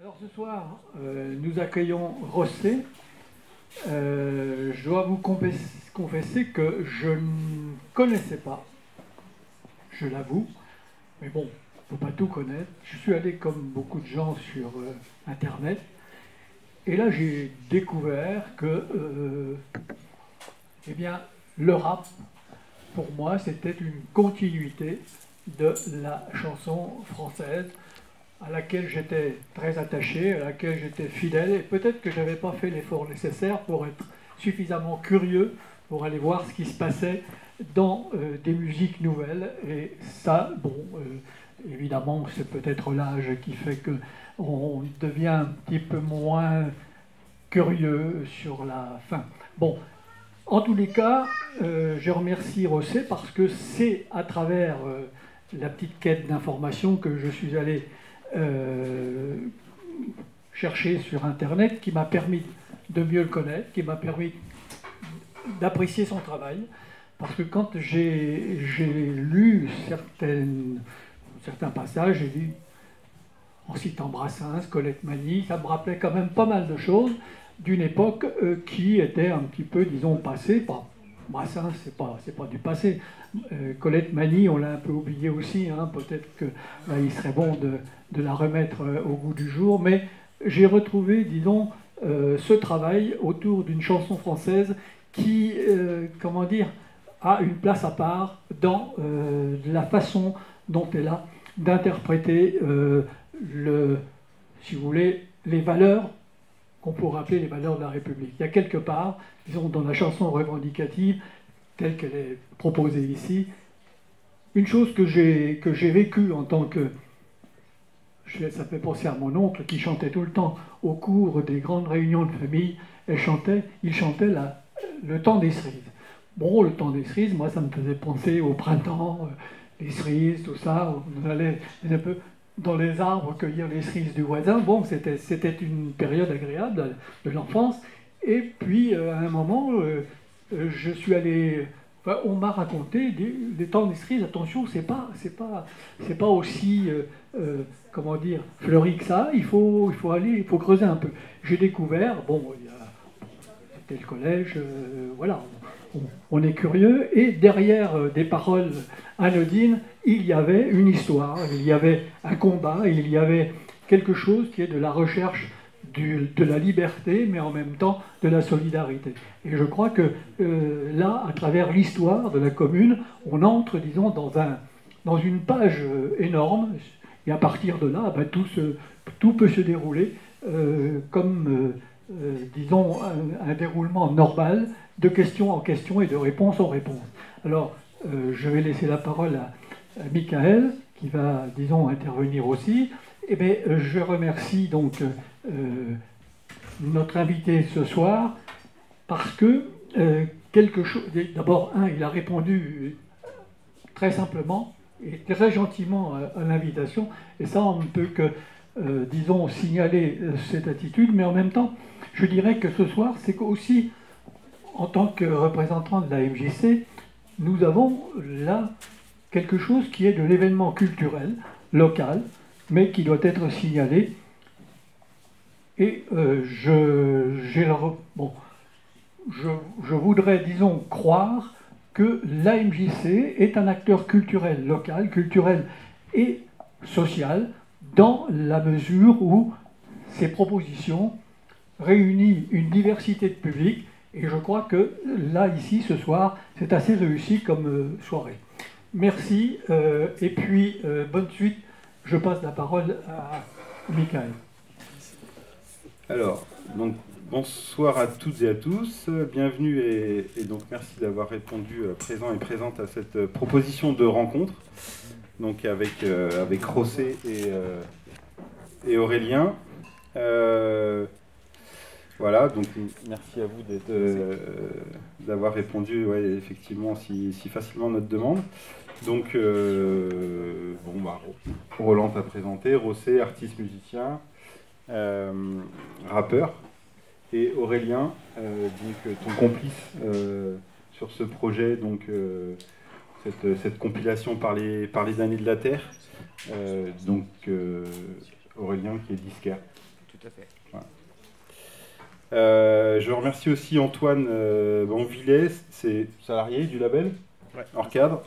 Alors ce soir, nous accueillons Rossé. Je dois vous confesser que je ne connaissais pas, je l'avoue, mais bon, il ne faut pas tout connaître. Je suis allé comme beaucoup de gens sur Internet, et là j'ai découvert que eh bien, le rap, pour moi, c'était une continuité de la chanson française, à laquelle j'étais très attaché, à laquelle j'étais fidèle, et peut-être que je n'avais pas fait l'effort nécessaire pour être suffisamment curieux pour aller voir ce qui se passait dans des musiques nouvelles. Et ça, bon, évidemment, c'est peut-être l'âge qui fait qu'on devient un petit peu moins curieux sur la fin. Bon, en tous les cas, je remercie Rossé parce que c'est à travers la petite quête d'information que je suis allé chercher sur Internet, qui m'a permis de mieux le connaître, qui m'a permis d'apprécier son travail. Parce que quand j'ai lu certains passages, j'ai lu, en citant Brassens, Colette Mani, ça me rappelait quand même pas mal de choses d'une époque qui était un petit peu, disons, passée. Brassens, c'est pas du passé. Colette Mani, on l'a un peu oublié aussi, hein, peut-être qu'il serait bon de la remettre au goût du jour, mais j'ai retrouvé, disons, ce travail autour d'une chanson française qui, comment dire, a une place à part dans la façon dont elle a d'interpréter, si vous voulez, les valeurs qu'on pourrait appeler les valeurs de la République. Il y a quelque part, disons, dans la chanson revendicative, telle qu'elle est proposée ici, une chose que j'ai vécue en tant que... Ça fait penser à mon oncle qui chantait tout le temps au cours des grandes réunions de famille. Il chantait le temps des cerises. Bon, le temps des cerises, moi, ça me faisait penser au printemps, les cerises, tout ça. On allait un peu dans les arbres cueillir les cerises du voisin. Bon, c'était une période agréable de l'enfance. Et puis, à un moment, je suis allé... Enfin, on m'a raconté des temps des cerises. Attention, c'est pas aussi, comment dire, fleuri que ça. Il faut creuser un peu. J'ai découvert, bon, c'était le collège, voilà, on est curieux. Et derrière des paroles anodines, il y avait une histoire, il y avait un combat, il y avait quelque chose qui est de la recherche de la liberté, mais en même temps de la solidarité. Et je crois que là, à travers l'histoire de la commune, on entre, disons, dans une page énorme, et à partir de là, ben, tout peut se dérouler comme, disons, un déroulement normal, de question en question et de réponse en réponse. Alors, je vais laisser la parole à Michael, qui va, disons, intervenir aussi. Eh bien, je remercie donc notre invité ce soir parce que quelque chose. D'abord, il a répondu très simplement et très gentiment à l'invitation, et ça, on ne peut que, disons, signaler cette attitude, mais en même temps, je dirais que ce soir, c'est qu'aussi, en tant que représentant de la MJC, nous avons là quelque chose qui est de l'événement culturel, local, mais qui doit être signalé. Et je voudrais, disons, croire que l'AMJC est un acteur culturel local, culturel et social, dans la mesure où ses propositions réunissent une diversité de publics. Et je crois que là, ici, ce soir, c'est assez réussi comme soirée. Merci, et puis bonne suite. Je passe la parole à Michael. Alors, donc, bonsoir à toutes et à tous, bienvenue et donc merci d'avoir répondu présent et présente à cette proposition de rencontre, donc avec Rossé et Aurélien. Voilà, donc merci à vous d'avoir répondu effectivement si facilement à notre demande. Donc, Roland t'a présenté, Rossé, artiste musicien, rappeur, et Aurélien, donc ton complice sur ce projet, donc cette compilation par les années de la Terre, donc Aurélien qui est disquaire. Tout à fait. Voilà. Je remercie aussi Antoine Bonvillet, c'est salarié du label, hors cadre,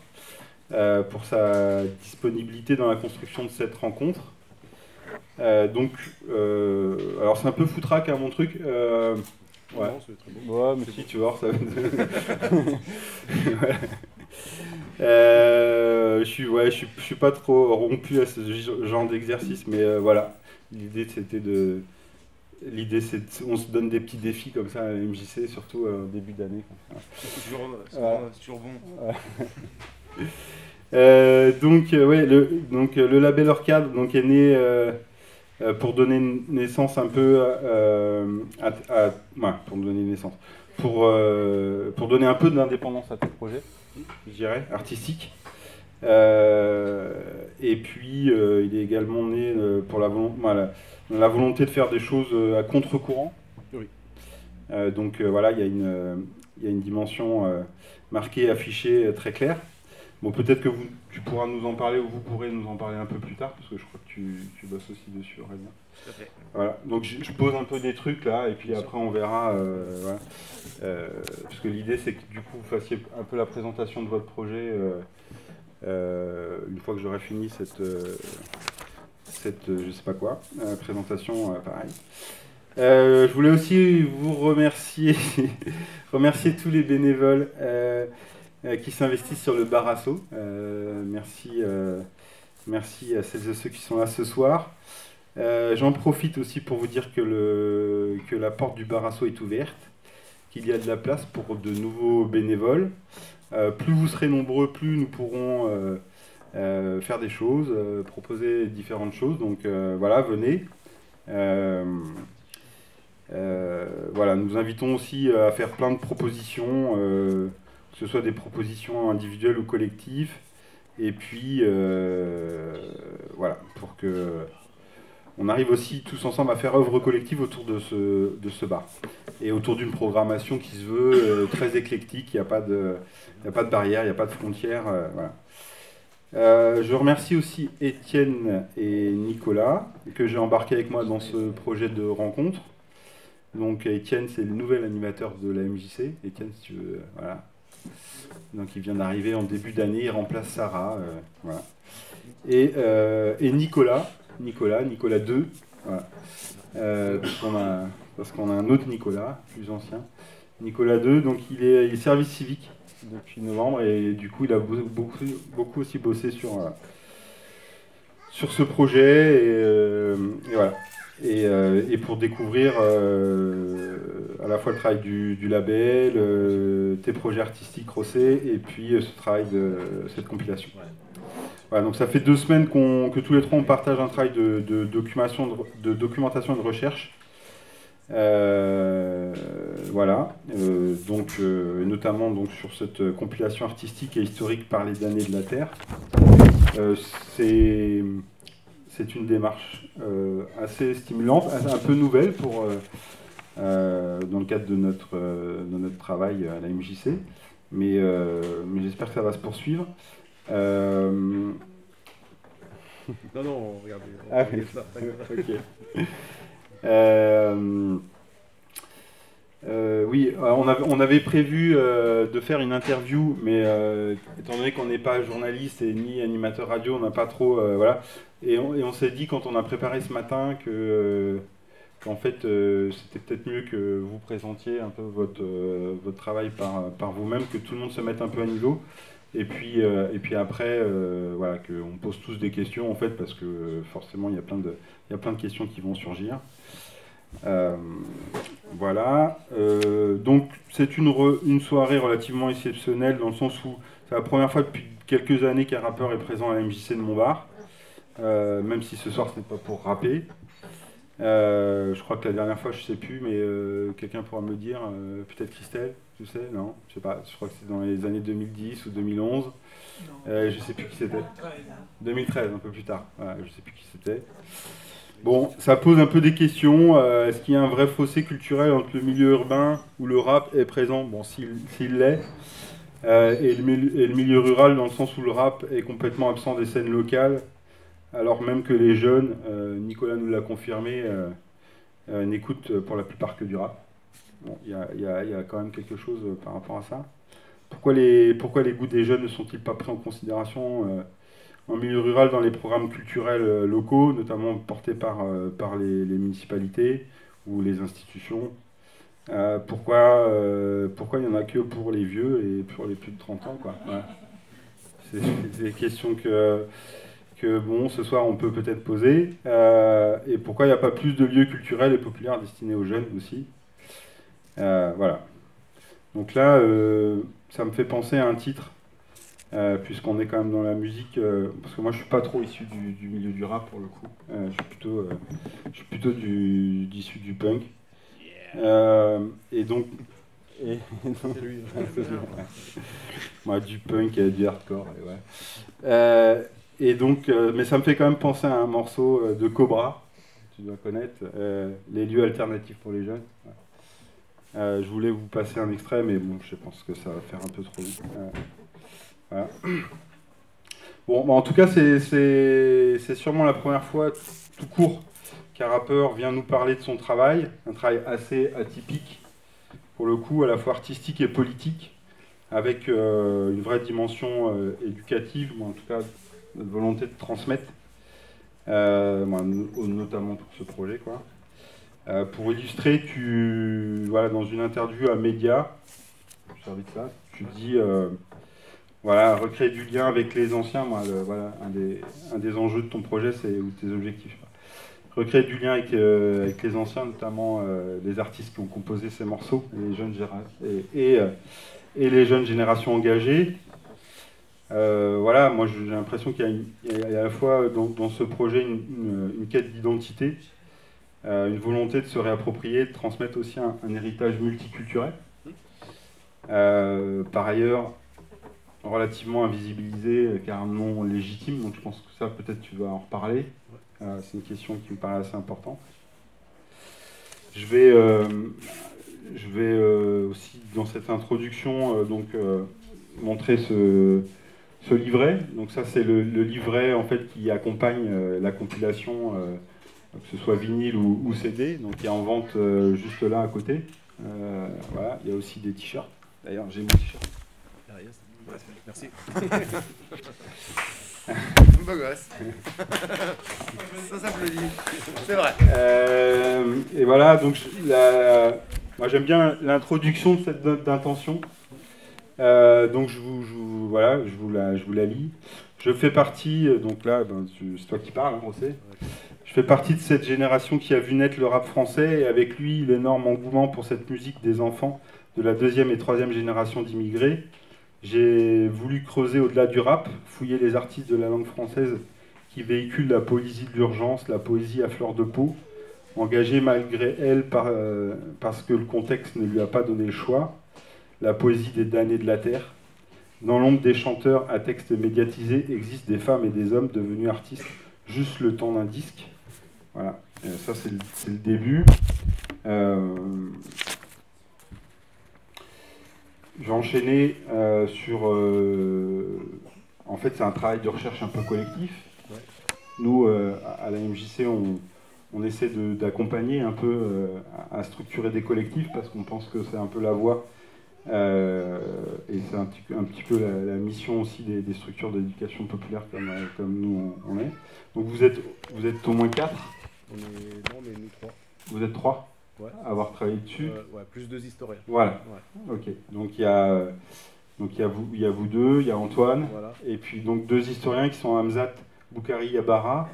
pour sa disponibilité dans la construction de cette rencontre. Alors c'est un peu foutraque mon truc. Ouais, c'est très beau. Ouais, mais si tu vois, ça. Je suis pas trop rompu à ce genre d'exercice, mais voilà. L'idée c'est on se donne des petits défis comme ça à MJC, surtout au début d'année. C'est toujours bon. Le label Orcade est né pour donner naissance un peu pour donner un peu d'indépendance à tes projets, je dirais, artistiques. Et puis il est également né pour la volonté de faire des choses à contre-courant. Oui. Voilà, il y a une dimension marquée, affichée, très claire. Bon, peut-être que tu pourras nous en parler, ou vous pourrez nous en parler un peu plus tard, parce que je crois que tu bosses aussi dessus, Aurélien. Tout à fait. Voilà, donc je pose un peu des trucs là, et puis après on verra. Voilà. Parce que l'idée c'est que du coup vous fassiez un peu la présentation de votre projet une fois que j'aurai fini cette je sais pas quoi, présentation, pareil. Je voulais aussi vous remercier, remercier tous les bénévoles qui s'investissent sur le Barasso. Merci à celles et ceux qui sont là ce soir. J'en profite aussi pour vous dire que la porte du Barasso est ouverte, qu'il y a de la place pour de nouveaux bénévoles. Plus vous serez nombreux, plus nous pourrons faire des choses, proposer différentes choses. Donc voilà, venez. Voilà, nous invitons aussi à faire plein de propositions, que ce soit des propositions individuelles ou collectives. Et puis voilà, pour que on arrive aussi tous ensemble à faire œuvre collective autour de ce bar. Et autour d'une programmation qui se veut très éclectique, il n'y a pas de barrière, il n'y a pas de frontières. Voilà. Je remercie aussi Étienne et Nicolas, que j'ai embarqué avec moi dans ce projet de rencontre. Donc Étienne, c'est le nouvel animateur de la MJC. Étienne, si tu veux, voilà. Donc il vient d'arriver en début d'année, il remplace Sarah. Voilà. Et Nicolas 2, voilà. Parce qu'on a un autre Nicolas, plus ancien. Nicolas 2, donc il est service civique depuis novembre, et du coup il a beaucoup aussi bossé sur ce projet, et voilà. Et pour découvrir à la fois le travail du label, tes projets artistiques Rossé, et puis ce travail de cette compilation. Voilà, donc ça fait 2 semaines que tous les trois on partage un travail de documentation et de recherche. Voilà, notamment donc, sur cette compilation artistique et historique par les damnés de la Terre. C'est une démarche assez stimulante, un peu nouvelle dans le cadre de notre travail à la MJC, mais j'espère que ça va se poursuivre. Non, regardez. Ça. Ok. Oui, on avait prévu de faire une interview, mais étant donné qu'on n'est pas journaliste et ni animateur radio, on n'a pas trop... voilà. Et on s'est dit, quand on a préparé ce matin, qu'en fait, c'était peut-être mieux que vous présentiez un peu votre travail par vous-même, que tout le monde se mette un peu à niveau. Et puis après, voilà, qu'on pose tous des questions, en fait, parce que forcément, il y a plein de questions qui vont surgir. Voilà. Donc, c'est une soirée relativement exceptionnelle, dans le sens où c'est la première fois depuis quelques années qu'un rappeur est présent à la MJC de Montbard, même si ce soir, ce n'est pas pour rapper. Je crois que la dernière fois, je sais plus, mais quelqu'un pourra me dire, peut-être Christelle, tu sais, non, je sais pas, je crois que c'est dans les années 2010 ou 2011. Je sais plus qui c'était. 2013, un peu plus tard. Voilà, je sais plus qui c'était. Bon, ça pose un peu des questions. Est-ce qu'il y a un vrai fossé culturel entre le milieu urbain où le rap est présent, bon, s'il l'est, et le milieu rural, dans le sens où le rap est complètement absent des scènes locales, alors même que les jeunes, Nicolas nous l'a confirmé, n'écoutent pour la plupart que du rap. Bon, il y a quand même quelque chose par rapport à ça. Pourquoi les goûts des jeunes ne sont-ils pas pris en considération en milieu rural dans les programmes culturels locaux, notamment portés par les municipalités ou les institutions? Pourquoi il n'y en a que pour les vieux et pour les plus de 30 ans, quoi. Ouais. C'est des questions que bon, ce soir on peut peut-être poser. Et pourquoi il n'y a pas plus de lieux culturels et populaires destinés aux jeunes aussi? Voilà. Donc là, ça me fait penser à un titre, puisqu'on est quand même dans la musique, parce que moi je suis pas trop issu du milieu du rap pour le coup. Je suis plutôt issu du punk. Et donc, c'est lui. Moi, du punk et du hardcore. Et donc, mais ça me fait quand même penser à un morceau de Cobra, tu dois connaître, les lieux alternatifs pour les jeunes. Je voulais vous passer un extrait, mais bon, je pense que ça va faire un peu trop vite. Voilà. Bon, en tout cas, c'est sûrement la première fois, tout court, qu'un rappeur vient nous parler de son travail, un travail assez atypique, pour le coup, à la fois artistique et politique, avec une vraie dimension éducative, ou en tout cas, une volonté de transmettre, notamment pour ce projet, quoi. Pour illustrer, dans une interview à Média, tu dis, recréer du lien avec les anciens, un des enjeux de ton projet, ou tes objectifs. Recréer du lien avec les anciens, notamment les artistes qui ont composé ces morceaux, les jeunes et les jeunes générations engagées. Moi j'ai l'impression qu'il y a à la fois dans ce projet une quête d'identité, une volonté de se réapproprier, de transmettre aussi un héritage multiculturel. Par ailleurs, relativement invisibilisé, car non légitime, donc je pense que ça peut-être tu vas en reparler. C'est une question qui me paraît assez importante. Je vais aussi dans cette introduction montrer ce livret. Donc ça c'est le livret en fait qui accompagne la compilation, que ce soit vinyle ou CD, donc qui est en vente juste là à côté. Voilà, il y a aussi des t-shirts. D'ailleurs j'ai mon t-shirt. Merci. Beau gosse. Ça s'applaudit. C'est vrai. Et voilà, donc moi j'aime bien l'introduction de cette note d'intention. Donc je vous la lis. Je fais partie, donc là, c'est toi qui parles, hein, Rossé. Je fais partie de cette génération qui a vu naître le rap français et avec lui l'énorme engouement pour cette musique des enfants de la deuxième et troisième génération d'immigrés. J'ai voulu creuser au-delà du rap, fouiller les artistes de la langue française qui véhiculent la poésie de l'urgence, la poésie à fleur de peau, engagée malgré elle parce que le contexte ne lui a pas donné le choix, la poésie des damnés de la terre. Dans l'ombre des chanteurs à texte médiatisé existent des femmes et des hommes devenus artistes juste le temps d'un disque. Voilà, ça c'est le début. Je vais enchaîner sur... en fait, c'est un travail de recherche un peu collectif. Ouais. Nous, à la MJC, on essaie d'accompagner un peu à structurer des collectifs parce qu'on pense que c'est un peu la voie et c'est un petit peu la mission aussi des structures d'éducation populaire comme nous on est. Donc vous êtes au moins 4. On est nous 3. Vous êtes 3 ouais. À avoir travaillé dessus. Ouais, plus 2 historiens. Voilà. Ouais. Ok. Donc il y a vous deux, il y a Antoine, voilà. Et puis donc 2 historiens qui sont Hamzat Boukari Yabara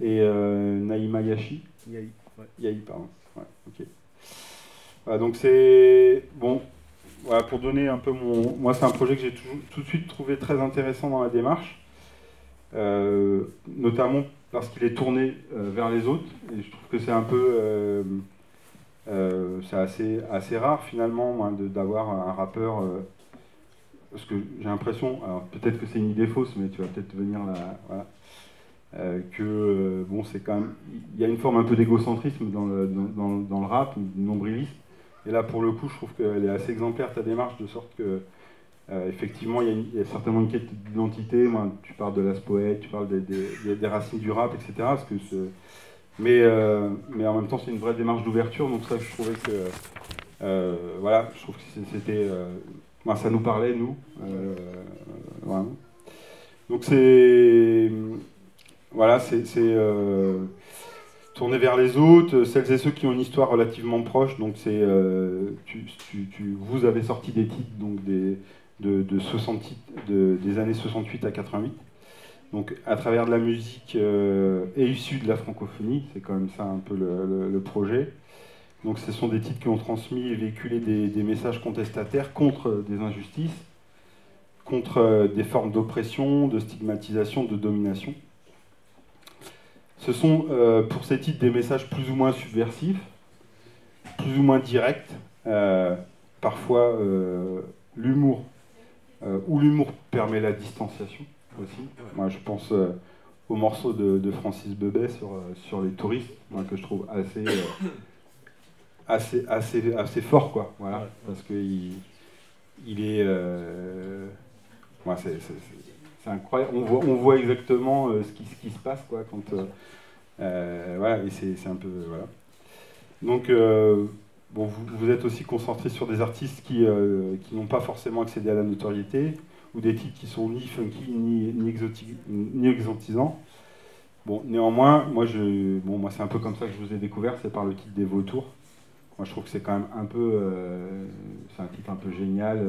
et Naïma Yashi. Yahi. Ouais. Yahi, pardon. Ouais, ok. Voilà, donc c'est bon. Voilà, pour donner un peu moi, c'est un projet que j'ai tout de suite trouvé très intéressant dans la démarche, notamment parce qu'il est tourné vers les autres, et je trouve que c'est un peu... c'est assez rare, finalement, d'avoir un rappeur... parce que j'ai l'impression, alors peut-être que c'est une idée fausse, mais tu vas peut-être venir là... Voilà, bon, c'est quand même... Il y a une forme un peu d'égocentrisme dans le rap, nombrilisme. Et là, pour le coup, je trouve qu'elle est assez exemplaire, ta démarche, de sorte que, effectivement, il y a certainement une quête d'identité. Tu parles de l'as poète, tu parles des racines du rap, etc. Parce que mais en même temps, c'est une vraie démarche d'ouverture, donc ça, je trouvais que, voilà, je trouve que c'était, ben, ça nous parlait, nous, vraiment. Donc c'est, voilà, c'est tourner vers les autres, celles et ceux qui ont une histoire relativement proche, donc c'est, vous avez sorti des titres, donc de 60 titres, des années 68 à 88. Donc, à travers de la musique et issue de la francophonie, c'est quand même ça un peu le projet. Donc, ce sont des titres qui ont transmis et véhiculé des messages contestataires contre des injustices, contre des formes d'oppression, de stigmatisation, de domination. Ce sont pour ces titres des messages plus ou moins subversifs, plus ou moins directs, parfois l'humour, où l'humour permet la distanciation aussi. Moi, je pense au morceau de Francis Bebey sur les touristes, moi, que je trouve assez fort, quoi. Voilà, parce que il est, ouais, c'est incroyable. On voit exactement ce qui se passe, quoi, quand voilà, et c'est un peu voilà. Donc bon, vous êtes aussi concentré sur des artistes qui n'ont pas forcément accédé à la notoriété, ou des titres qui sont ni funky ni exotisants. Bon, néanmoins, moi c'est un peu comme ça que je vous ai découvert, c'est par le titre des Vautours. Moi je trouve que c'est quand même un peu, c'est un titre un peu génial,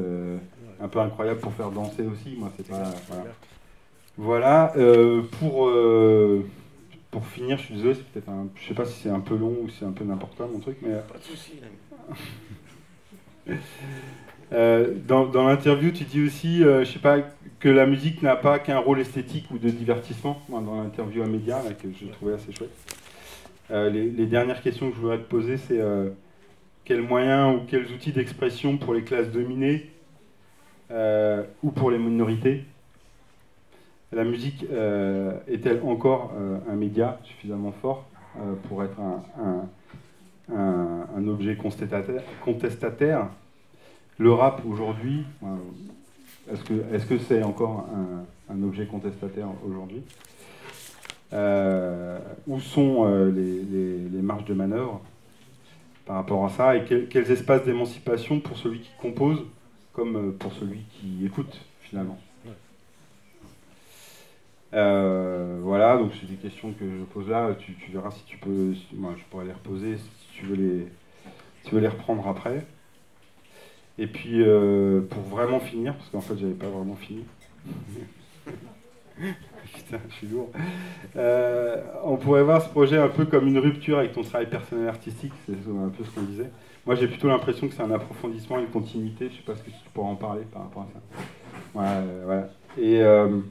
un peu incroyable pour faire danser aussi. Moi c'est pas, voilà. Pour finir, je suis désolé, c'est peut-être je sais pas si c'est un peu long ou si c'est un peu n'importe quoi mon truc, mais Pas de souci. dans l'interview, tu dis aussi, je sais pas, que la musique n'a pas qu'un rôle esthétique ou de divertissement. Moi, dans l'interview à Média, là, que je trouvais assez chouette. Les dernières questions que je voudrais te poser, c'est quels moyens ou quels outils d'expression pour les classes dominées ou pour les minorités la musique est-elle encore un média suffisamment fort pour être un objet contestataire? Le rap aujourd'hui, est-ce que c'est encore un objet contestataire aujourd'hui? Où sont les marges de manœuvre par rapport à ça? Et quels espaces d'émancipation pour celui qui compose comme pour celui qui écoute finalement? Voilà, donc c'est des questions que je pose là. Tu verras si tu peux. Moi, je pourrais les reposer si tu veux les reprendre après. Et puis, pour vraiment finir, parce qu'en fait, j'avais pas vraiment fini. Putain, je suis lourd. On pourrait voir ce projet un peu comme une rupture avec ton travail personnel artistique, c'est un peu ce qu'on disait. Moi, j'ai plutôt l'impression que c'est un approfondissement, une continuité. Je sais pas ce que tu pourras en parler par rapport à ça. Ouais, voilà. Et, hein.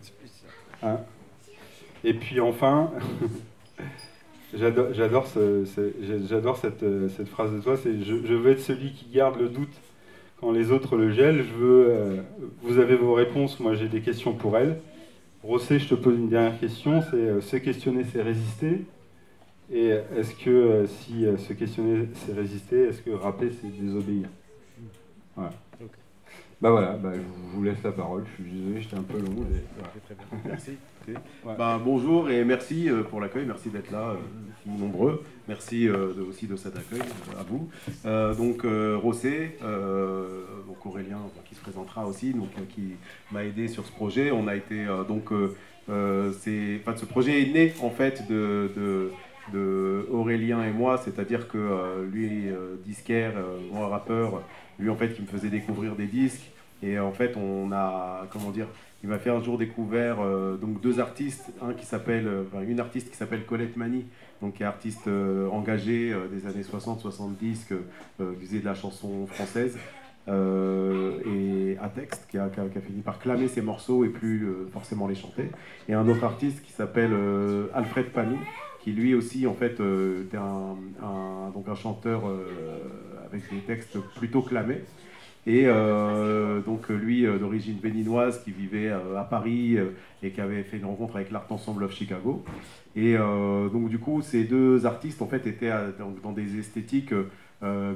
Et puis enfin, j'adore cette phrase de toi, c'est je veux être celui qui garde le doute quand les autres le gèlent. Vous avez vos réponses, moi j'ai des questions pour elles. Rossé, je te pose une dernière question, c'est se questionner, c'est résister. Et est-ce que si se questionner, c'est résister, est-ce que rapper, c'est désobéir? Voilà. Okay. Bah voilà, bah, je vous laisse la parole, je suis désolé, j'étais un peu long. Mais, voilà. Très bien, merci. Okay. Ouais. Bah, bonjour et merci pour l'accueil, merci d'être là, nombreux. Merci aussi de cet accueil à vous. Donc Rossé, donc Aurélien qui se présentera aussi, donc qui m'a aidé sur ce projet. On a été ce projet est né en fait de Aurélien et moi, c'est-à-dire que lui disquaire, moi rappeur, lui en fait qui me faisait découvrir des disques. Et en fait, on a, comment dire, il m'a fait un jour découvert donc deux artistes, une artiste qui s'appelle Colette Mani, donc qui est artiste engagée des années 60-70, qui faisait de la chanson française, et à texte, qui a fini par clamer ses morceaux et plus forcément les chanter. Et un autre artiste qui s'appelle Alfred Panou, qui lui aussi en fait était un chanteur avec des textes plutôt clamés. Et donc lui d'origine béninoise qui vivait à Paris et qui avait fait une rencontre avec l'Art Ensemble of Chicago. Et donc du coup ces deux artistes en fait étaient dans des esthétiques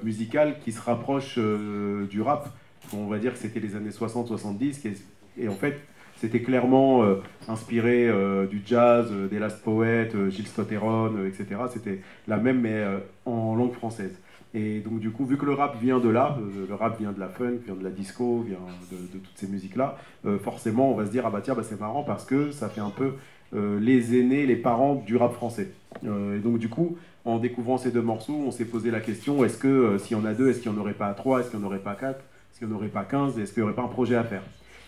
musicales qui se rapprochent du rap. On va dire que c'était les années 60-70 et en fait c'était clairement inspiré du jazz, des Last Poets, Gilles Scott-Heron, etc. C'était la même, mais en langue française. Et donc du coup, vu que le rap vient de là, le rap vient de la funk, vient de la disco, vient de toutes ces musiques-là, forcément on va se dire, ah bah tiens, bah, c'est marrant parce que ça fait un peu les aînés, les parents du rap français. Et donc du coup, en découvrant ces deux morceaux, on s'est posé la question, est-ce que s'il y en a deux, est-ce qu'il n'y en aurait pas trois, est-ce qu'il n'y en aurait pas quatre, est-ce qu'il n'y en aurait pas 15, est-ce qu'il n'y aurait pas un projet à faire?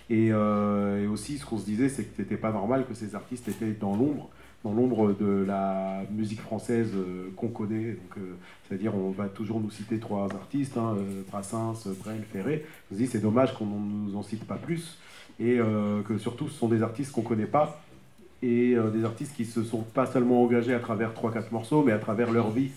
Et aussi, ce qu'on se disait, c'est que c'était pas normal que ces artistes étaient dans l'ombre de la musique française qu'on connaît. Donc, c'est-à-dire, on va toujours nous citer trois artistes, hein, Brassens, Brel, Ferré. On se dit, c'est dommage qu'on ne nous en cite pas plus, et que surtout, ce sont des artistes qu'on ne connaît pas, et des artistes qui se sont pas seulement engagés à travers 3-4 morceaux, mais à travers leur vie,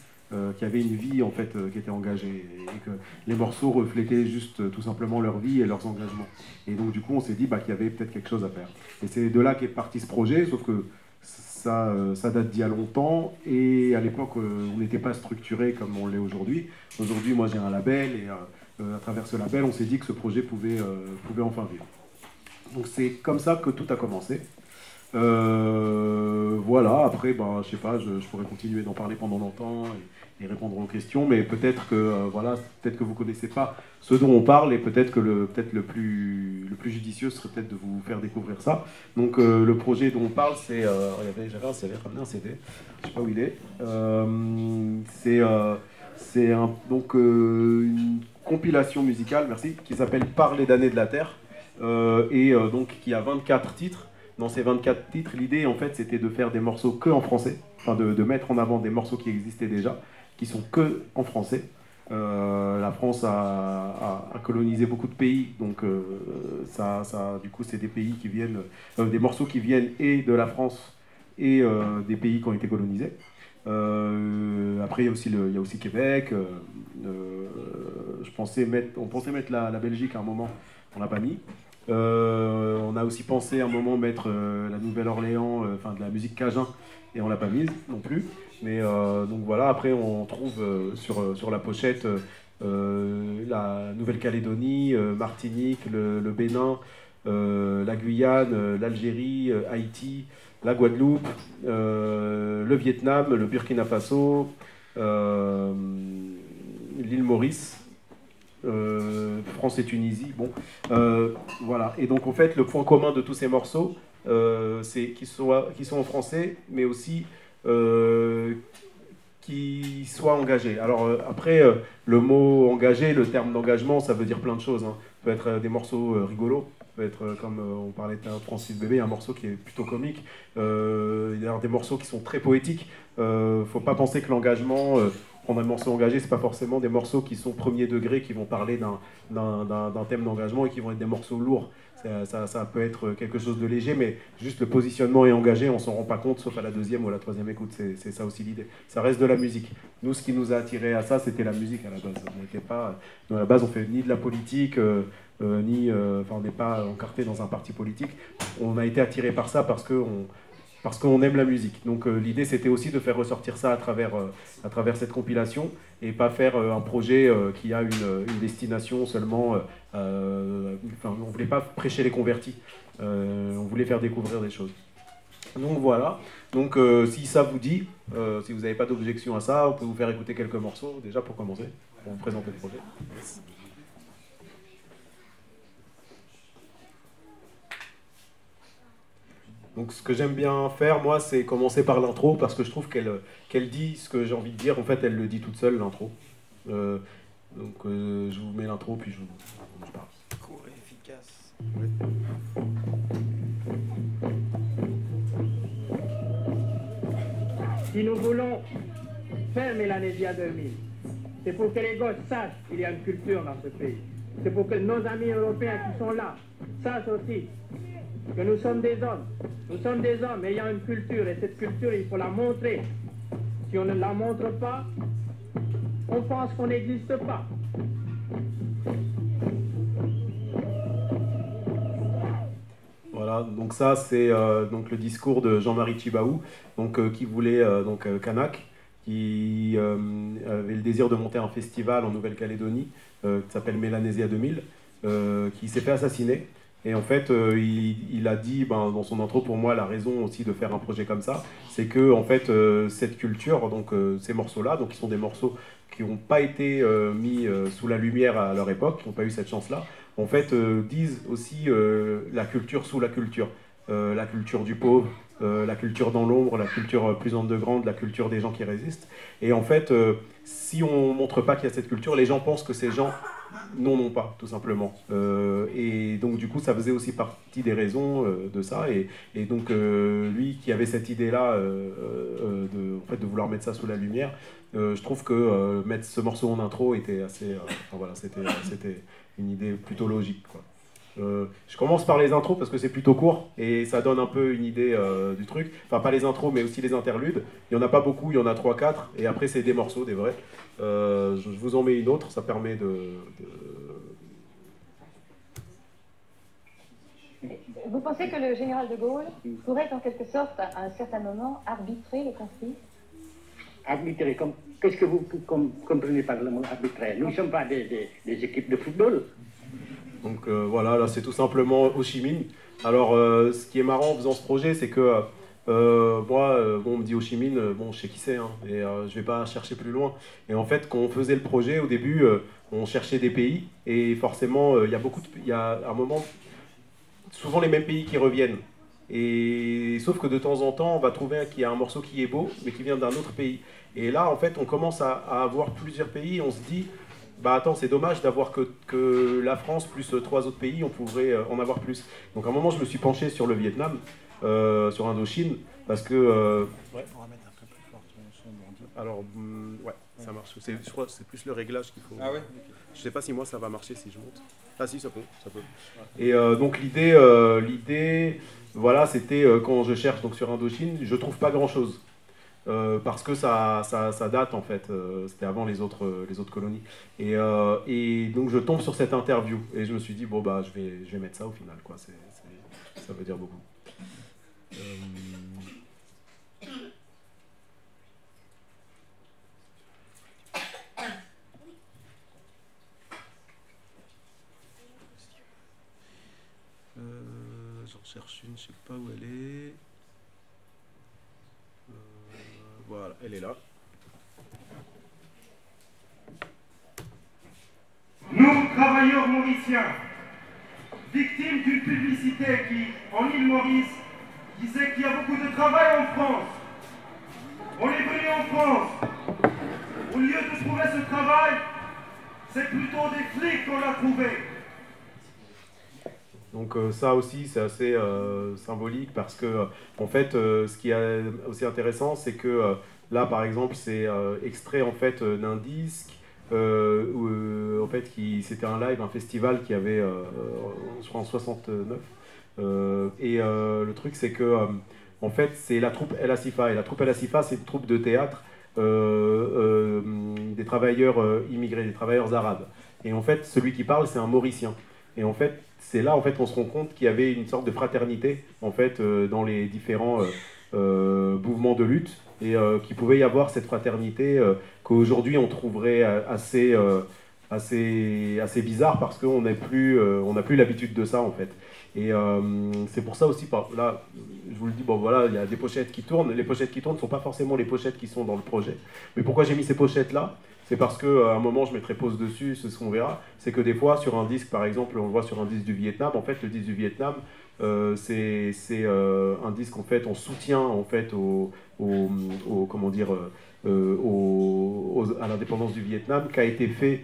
qui avait une vie en fait qui était engagée, et que les morceaux reflétaient juste tout simplement leur vie et leurs engagements. Et donc du coup on s'est dit bah, qu'il y avait peut-être quelque chose à faire. Et c'est de là qu'est parti ce projet, sauf que ça date d'il y a longtemps, et à l'époque on n'était pas structuré comme on l'est aujourd'hui. Aujourd'hui moi j'ai un label, et à travers ce label on s'est dit que ce projet pouvait enfin vivre. Donc c'est comme ça que tout a commencé. Voilà, après, ben, je sais pas, je pourrais continuer d'en parler pendant longtemps et répondre aux questions, mais peut-être que, voilà, peut-être que vous connaissez pas ce dont on parle, et peut-être que le plus judicieux serait peut-être de vous faire découvrir ça. Donc le projet dont on parle, c'est, j'avais un CD, ramené un CD, je sais pas où il est, c'est donc une compilation musicale, merci, qui s'appelle Parler d'années de la Terre, donc qui a 24 titres. Dans ces 24 titres, l'idée en fait c'était de faire des morceaux que en français, enfin de mettre en avant des morceaux qui existaient déjà, qui sont que en français. La France a colonisé beaucoup de pays, donc du coup c'est des pays qui viennent, des morceaux qui viennent et de la France et des pays qui ont été colonisés. Après il y a aussi Québec. On pensait mettre la Belgique à un moment, on l'a pas mis. On a aussi pensé à un moment mettre la Nouvelle-Orléans, enfin de la musique cajun, et on l'a pas mise non plus. Mais donc voilà, après on trouve sur la pochette la Nouvelle-Calédonie, Martinique, le Bénin, la Guyane, l'Algérie, Haïti, la Guadeloupe, le Vietnam, le Burkina Faso, l'île Maurice. France et Tunisie, bon, voilà. Et donc en fait, le point commun de tous ces morceaux, c'est qu'ils sont en français, mais aussi qu'ils soient engagés. Alors après, le mot engagé, le terme d'engagement, ça veut dire plein de choses, hein. Ça peut être des morceaux rigolos, ça peut être comme on parlait de Francis Bébé, un morceau qui est plutôt comique. Il y a des morceaux qui sont très poétiques. Faut pas penser que l'engagement prendre un morceau engagé, c'est pas forcément des morceaux qui sont premier degré, qui vont parler d'un thème d'engagement et qui vont être des morceaux lourds. Ça peut être quelque chose de léger, mais juste le positionnement est engagé, on s'en rend pas compte, sauf à la deuxième ou à la troisième écoute. C'est ça aussi l'idée. Ça reste de la musique. Nous, ce qui nous a attiré à ça, c'était la musique à la base. On n'était pas, à la base, on fait ni de la politique, on n'est pas encarté dans un parti politique. On a été attiré par ça parce qu'on aime la musique. Donc l'idée c'était aussi de faire ressortir ça à travers cette compilation, et pas faire un projet qui a une destination seulement. On voulait pas prêcher les convertis, on voulait faire découvrir des choses. Donc voilà, donc si ça vous dit, si vous n'avez pas d'objection à ça, on peut vous faire écouter quelques morceaux déjà pour commencer, pour vous présenter le projet. Donc ce que j'aime bien faire, moi, c'est commencer par l'intro, parce que je trouve qu'elle dit ce que j'ai envie de dire. En fait, elle le dit toute seule, l'intro. Je vous mets l'intro, puis je parle. Court et efficace. Oui. Si nous voulons faire Mélanésia 2000, c'est pour que les gosses sachent qu'il y a une culture dans ce pays. C'est pour que nos amis européens qui sont là sachent aussi que nous sommes des hommes. Nous sommes des hommes ayant une culture, et cette culture, il faut la montrer. Si on ne la montre pas, on pense qu'on n'existe pas. Voilà, donc ça c'est donc le discours de Jean-Marie Tjibaou, qui voulait Kanak, qui avait le désir de monter un festival en Nouvelle-Calédonie qui s'appelle Mélanésia 2000, qui s'est fait assassiner. Et en fait, il a dit dans son intro, pour moi, la raison aussi de faire un projet comme ça, c'est que en fait, cette culture, donc ces morceaux-là, donc qui sont des morceaux qui n'ont pas été mis sous la lumière à leur époque, qui n'ont pas eu cette chance-là, en fait, disent aussi la culture sous la culture du pauvre, la culture dans l'ombre, la culture plus underground, la culture des gens qui résistent. Et en fait, si on ne montre pas qu'il y a cette culture, les gens pensent que ces gens n'ont pas, tout simplement. Et donc, du coup, ça faisait aussi partie des raisons de ça. Et donc, lui qui avait cette idée-là en fait, de vouloir mettre ça sous la lumière, je trouve que mettre ce morceau en intro était assez... enfin, voilà, c'était une idée plutôt logique, quoi. Je commence par les intros parce que c'est plutôt court et ça donne un peu une idée du truc. Enfin, pas les intros, mais aussi les interludes. Il n'y en a pas beaucoup, il y en a 3-4. Et après, c'est des morceaux, des vrais. Je vous en mets une autre, ça permet de... Vous pensez que le général de Gaulle pourrait, en quelque sorte, à un certain moment, arbitrer le conflit? Arbitrer, qu'est-ce que vous comprenez par le mot arbitraire? Nous ne sommes pas des équipes de football. Donc voilà, là c'est tout simplement Ho Chi Minh. Alors ce qui est marrant en faisant ce projet, c'est que moi, on me dit Ho Chi Minh, je sais qui c'est, hein, et je vais pas chercher plus loin. Et en fait, quand on faisait le projet, au début, on cherchait des pays, et forcément, il y a à un moment, souvent les mêmes pays qui reviennent. Et sauf que de temps en temps, on va trouver qu'il y a un morceau qui est beau, mais qui vient d'un autre pays. Et là, en fait, on commence à avoir plusieurs pays, on se dit... Bah attends, c'est dommage d'avoir que la France plus 3 autres pays, on pourrait en avoir plus. Donc à un moment, je me suis penché sur le Vietnam, sur Indochine, parce que... Ouais, on va mettre un peu plus fort ton son, Bandit. Alors, ouais, ça marche. Je crois que c'est plus le réglage qu'il faut. Ah ouais. Je sais pas si moi ça va marcher si je monte. Ah si, ça peut. Et donc l'idée, voilà, c'était quand je cherche donc sur Indochine, je trouve pas grand-chose. Parce que ça date en fait, c'était avant les autres colonies. Et donc je tombe sur cette interview et je me suis dit bon bah je vais mettre ça au final quoi. Ça veut dire beaucoup. J'en cherche une, je sais pas où elle est. Voilà, elle est là. Nous, travailleurs mauriciens, victimes d'une publicité qui, en île Maurice, disait qu'il y a beaucoup de travail en France. On est venu en France. Au lieu de trouver ce travail, c'est plutôt des flics qu'on a trouvé. Donc ça aussi c'est assez symbolique parce que en fait ce qui est aussi intéressant c'est que là par exemple c'est extrait en fait d'un disque où en fait c'était un live, un festival qui avait je crois en 69 et le truc c'est que en fait c'est la troupe El Asifa et la troupe El Asifa c'est une troupe de théâtre des travailleurs immigrés, des travailleurs arabes et en fait celui qui parle c'est un Mauricien et en fait c'est là en fait on se rend compte qu'il y avait une sorte de fraternité en fait dans les différents mouvements de lutte et qu'il pouvait y avoir cette fraternité qu'aujourd'hui on trouverait assez bizarre parce qu'on n'a plus l'habitude de ça en fait. Et c'est pour ça aussi, là, je vous le dis, bon voilà, il y a des pochettes qui tournent. Les pochettes qui tournent ne sont pas forcément les pochettes qui sont dans le projet. Mais pourquoi j'ai mis ces pochettes-là ? C'est parce qu'à un moment, je mettrai pause dessus, c'est ce qu'on verra. C'est que des fois, sur un disque, par exemple, on le voit sur un disque du Vietnam. En fait, le disque du Vietnam, c'est un disque en fait, en soutien en fait, à l'indépendance du Vietnam, qui a été fait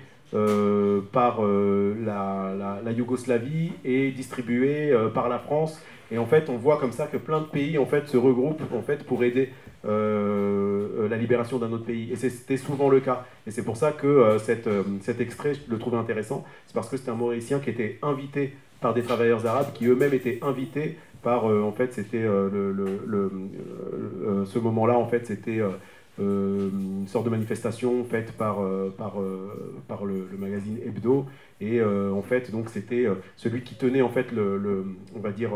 par la Yougoslavie et distribué par la France. Et en fait, on voit comme ça que plein de pays en fait, se regroupent en fait, pour aider la libération d'un autre pays. Et c'était souvent le cas. Et c'est pour ça que cet extrait, je le trouvais intéressant. C'est parce que c'était un Mauricien qui était invité par des travailleurs arabes, qui eux-mêmes étaient invités par, en fait, c'était ce moment-là, en fait, c'était une sorte de manifestation faite par le magazine Hebdo. Et en fait, donc, c'était celui qui tenait, en fait, on va dire,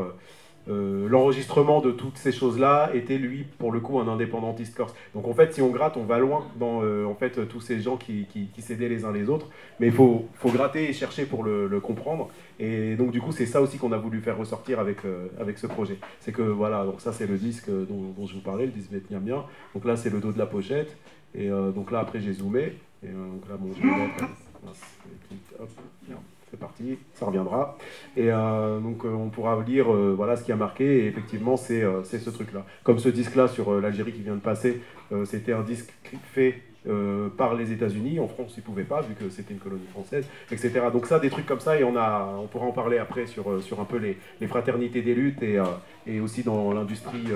l'enregistrement de toutes ces choses-là était, lui, pour le coup, un indépendantiste corse. Donc en fait, si on gratte, on va loin dans en fait, tous ces gens qui s'aidaient les uns les autres. Mais il faut gratter et chercher pour le comprendre. Et donc du coup, c'est ça aussi qu'on a voulu faire ressortir avec ce projet. C'est que voilà, donc ça c'est le disque dont je vous parlais, le disque vietnamien. Donc là, c'est le dos de la pochette. Et donc là, après, j'ai zoomé. Et donc là, bon, je vais mettre... Hop, c'est parti, ça reviendra. Et donc on pourra lire voilà, ce qui a marqué, et effectivement c'est ce truc-là. Comme ce disque-là sur l'Algérie qui vient de passer, c'était un disque fait par les États-Unis, en France ils ne pouvaient pas, vu que c'était une colonie française, etc. Donc ça, des trucs comme ça, et on pourra en parler après sur un peu les fraternités des luttes, et aussi dans l'industrie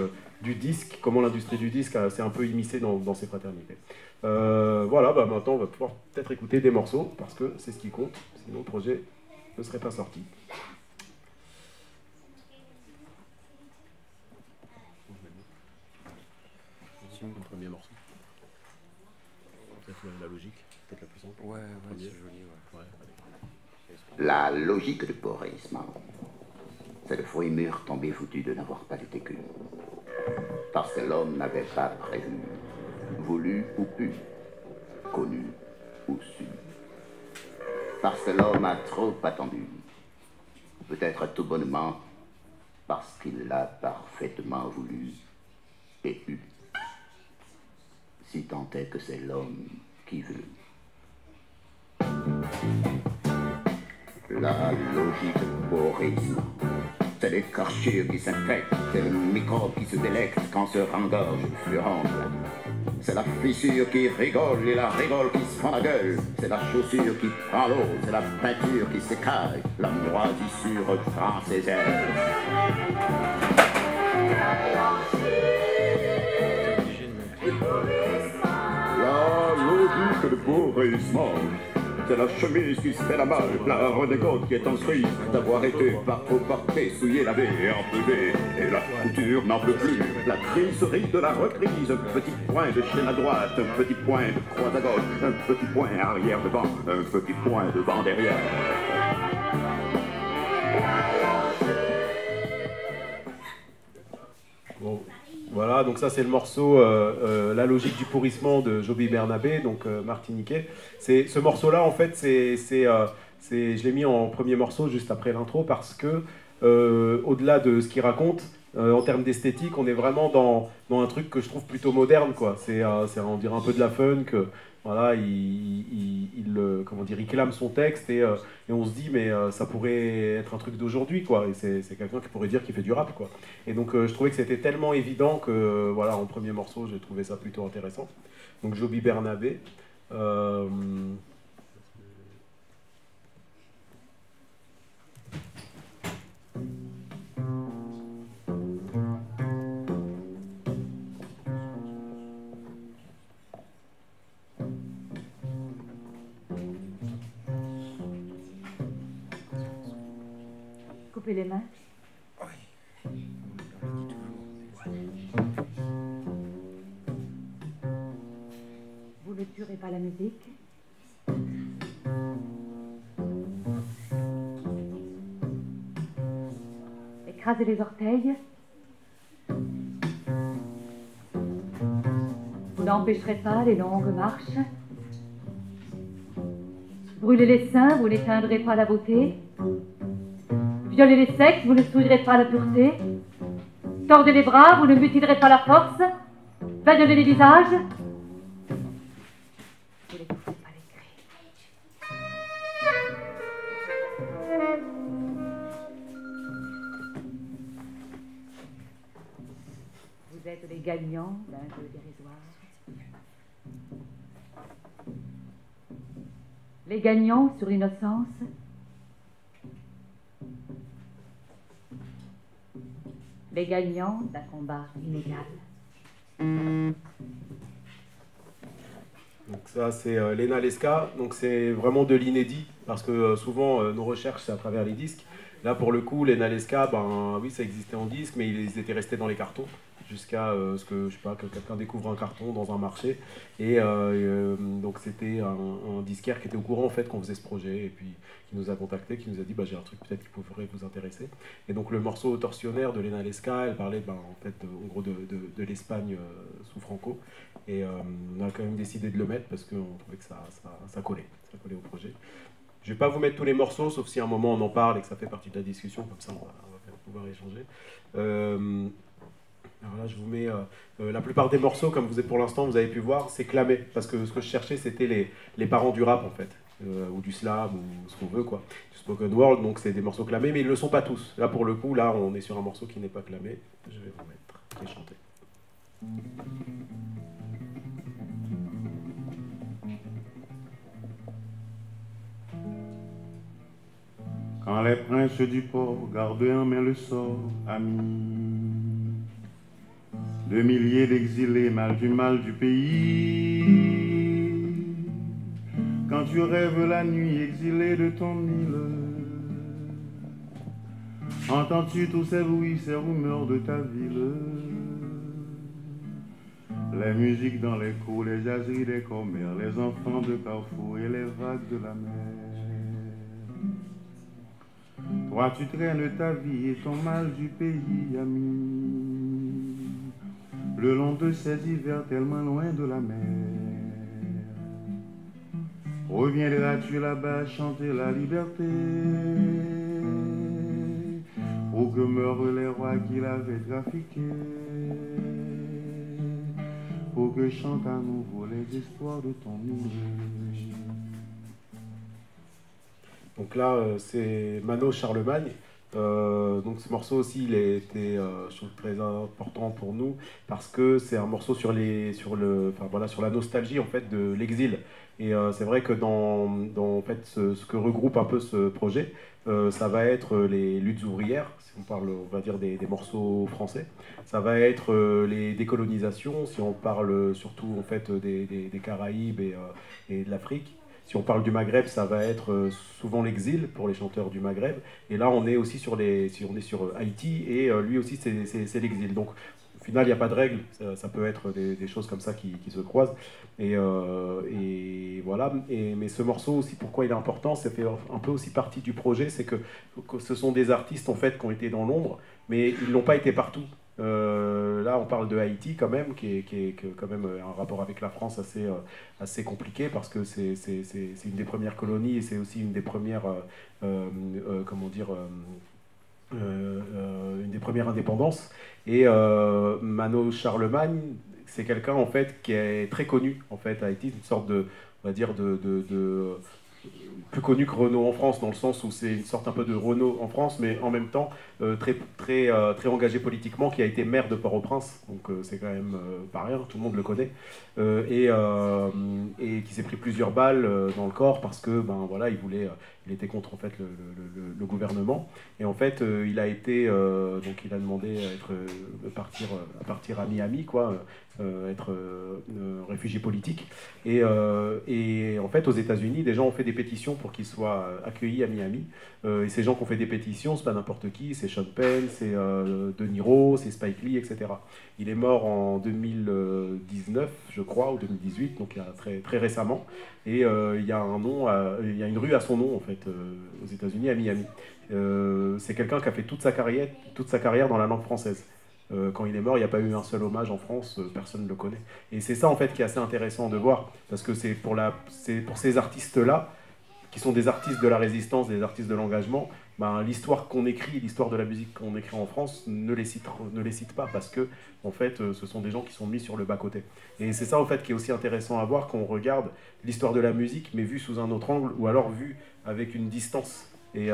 du disque, comment l'industrie du disque s'est un peu immiscée dans ces fraternités. Voilà, bah maintenant on va pouvoir peut-être écouter des morceaux, parce que c'est ce qui compte, sinon le projet ne serait pas sorti. Le premier morceau. Peut-être la logique, peut-être la plus simple. Ouais, c'est joli, ouais. La logique du boréisme, c'est le fruit mûr tombé foutu de n'avoir pas été cueilli. Parce que l'homme n'avait pas prévu, voulu ou pu, connu ou su. Parce que l'homme a trop attendu, peut-être tout bonnement, parce qu'il l'a parfaitement voulu et eu. Si tant est que c'est l'homme qui veut. La logique du boréisme, c'est l'écorchure qui s'infecte, c'est le microbe qui se délecte quand se rengorge le furoncle. C'est la fissure qui rigole et la rigole qui se fend la gueule. C'est la chaussure qui prend l'eau, c'est la peinture qui s'écaille. La moisissure prend ses ailes. La logique de boréisme, c'est la chemise qui se fait la malle, la redécote qui est en crise d'avoir été par trop portée, souillée, lavée et empesée. Et la couture n'en peut plus, la triserie de la reprise, un petit point de chaîne à droite, un petit point de croix à gauche, un petit point arrière devant, un petit point devant derrière. Bon. Voilà, donc ça c'est le morceau La logique du pourrissement de Joby Bernabé, donc martiniquais. Ce morceau-là, en fait, je l'ai mis en premier morceau juste après l'intro parce que, au-delà de ce qu'il raconte, en termes d'esthétique, on est vraiment dans un truc que je trouve plutôt moderne, quoi. On dirait un peu de la funk. Voilà, comment dire, il clame son texte et on se dit mais ça pourrait être un truc d'aujourd'hui, quoi. Et c'est quelqu'un qui pourrait dire qu'il fait du rap, quoi. Et donc je trouvais que c'était tellement évident que voilà, en premier morceau j'ai trouvé ça plutôt intéressant. Donc Joby Bernabé. Coupez les mains. Vous ne tuerez pas la musique. Écrasez les orteils. Vous n'empêcherez pas les longues marches. Brûlez les seins, vous n'éteindrez pas la beauté. Violez les sexes, vous ne souillerez pas la pureté. Tordez les bras, vous ne mutilerez pas la force. Badiolez les visages, vous n'étouffez pas les cris. Vous êtes les gagnants d'un jeu dérisoire. Les gagnants sur l'innocence. Les gagnants d'un combat inégal. Donc ça c'est Lena Leska, donc c'est vraiment de l'inédit, parce que souvent nos recherches c'est à travers les disques. Là pour le coup, Lena Leska, ben oui ça existait en disque, mais ils étaient restés dans les cartons. jusqu'à ce que, je sais pas, que quelqu'un découvre un carton dans un marché. Et donc c'était un disquaire qui était au courant en fait qu'on faisait ce projet et puis qui nous a contacté, qui nous a dit j'ai un truc peut-être qui pourrait vous intéresser. Et donc le morceau Tortionnaire de Lena Lesca, elle parlait en fait en gros de l'Espagne sous Franco. Et on a quand même décidé de le mettre parce qu'on trouvait que ça collait au projet. Je ne vais pas vous mettre tous les morceaux, sauf si à un moment on en parle et que ça fait partie de la discussion, comme ça on va pouvoir échanger. Alors là, je vous mets la plupart des morceaux, comme pour l'instant vous avez pu voir, c'est clamé, parce que ce que je cherchais c'était les parents du rap en fait, ou du slam, ou ce qu'on veut quoi, du spoken word, donc c'est des morceaux clamés, mais ils ne le sont pas tous. Là pour le coup, là on est sur un morceau qui n'est pas clamé, je vais vous mettre et chanter. Quand les princes du port gardent en main le sort, amis, de milliers d'exilés, mal du pays. Quand tu rêves la nuit exilé de ton île, entends-tu tous ces bruits, ces rumeurs de ta ville? Les musiques dans les cours, les jaseries des commères, les enfants de Carrefour et les vagues de la mer. Toi tu traînes ta vie et ton mal du pays, ami, le long de ces hivers tellement loin de la mer. Reviendras-tu là-bas chanter la liberté, pour que meurent les rois qui l'avaient trafiqué, pour que chantent à nouveau les espoirs de ton île. Donc là, c'est Mano Charlemagne. Donc ce morceau aussi, il a été, je trouve, très important pour nous parce que c'est un morceau sur la nostalgie en fait de l'exil. Et c'est vrai que dans en fait, ce que regroupe un peu ce projet, ça va être les luttes ouvrières, si on parle, on va dire, des morceaux français. Ça va être les décolonisations, si on parle surtout en fait des Caraïbes et de l'Afrique. Si on parle du Maghreb, ça va être souvent l'exil pour les chanteurs du Maghreb. Et là, on est aussi sur Haïti, et lui aussi, c'est l'exil. Donc, au final, il n'y a pas de règle. Ça peut être des choses comme ça qui se croisent. Et voilà. Mais ce morceau aussi, pourquoi il est important, ça fait un peu aussi partie du projet, c'est que ce sont des artistes en fait qui ont été dans l'ombre, mais ils n'ont pas été partout. Là, on parle de Haïti quand même, qui est quand même un rapport avec la France assez compliqué parce que c'est une des premières colonies et c'est aussi une des premières, comment dire, une des premières indépendances. Et Mano Charlemagne, c'est quelqu'un en fait qui est très connu en fait à Haïti, une sorte de, on va dire plus connu que Renaud en France, dans le sens où c'est une sorte un peu de Renaud en France, mais en même temps très engagé politiquement, qui a été maire de Port-au-Prince, donc c'est quand même pas rien, tout le monde le connaît, et qui s'est pris plusieurs balles dans le corps parce que voilà, il était contre en fait le gouvernement, et en fait il a été donc il a demandé à partir à Miami quoi, être réfugié politique, et en fait aux États-Unis des gens ont fait des pétitions pour qu'il soit accueilli à Miami, et ces gens qui ont fait des pétitions, c'est pas n'importe qui, c'est Sean Penn, c'est De Niro, c'est Spike Lee, etc. Il est mort en 2019 je crois, ou 2018, donc il y a très récemment, et il y a une rue à son nom en fait aux États-Unis, à Miami. C'est quelqu'un qui a fait toute sa carrière dans la langue française. Quand il est mort, il n'y a pas eu un seul hommage en France, personne ne le connaît. Et c'est ça en fait qui est assez intéressant de voir, parce que c'est pour ces artistes-là, qui sont des artistes de la résistance, des artistes de l'engagement, l'histoire qu'on écrit, l'histoire de la musique qu'on écrit en France ne les cite pas, parce que en fait, ce sont des gens qui sont mis sur le bas-côté. Et c'est ça en fait qui est aussi intéressant à voir quand on regarde l'histoire de la musique, mais vue sous un autre angle, ou alors vue avec une distance. Et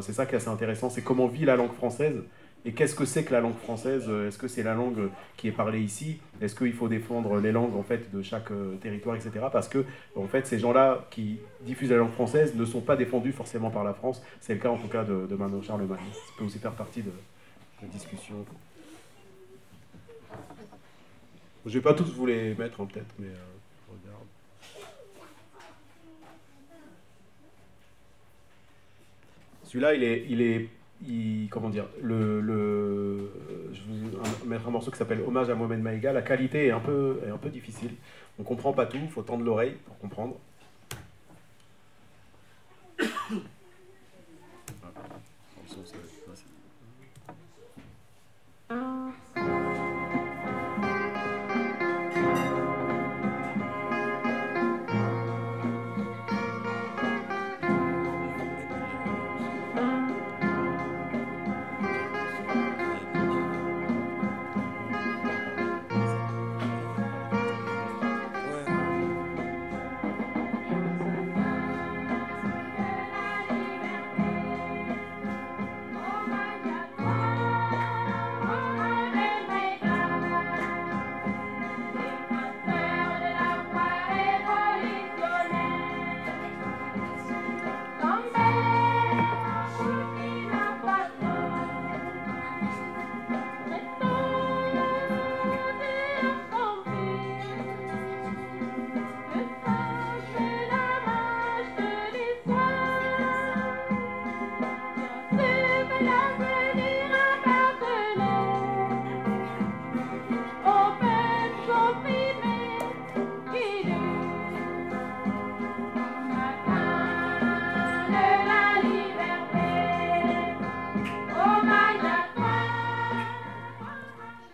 c'est ça qui est assez intéressant, c'est comment vit la langue française. Et qu'est-ce que c'est que la langue française? Est-ce que c'est la langue qui est parlée ici? Est-ce qu'il faut défendre les langues en fait, de chaque territoire, etc. Parce que en fait, ces gens-là qui diffusent la langue française ne sont pas défendus forcément par la France. C'est le cas en tout cas de Mano Charlemagne. Ça peut aussi faire partie de la discussion. Je ne vais pas tous vous les mettre en tête, mais regarde. Celui-là, comment dire, je vais vous mettre un morceau qui s'appelle Hommage à Mohamed Maïga. La qualité est un peu difficile. On comprend pas tout, il faut tendre l'oreille pour comprendre.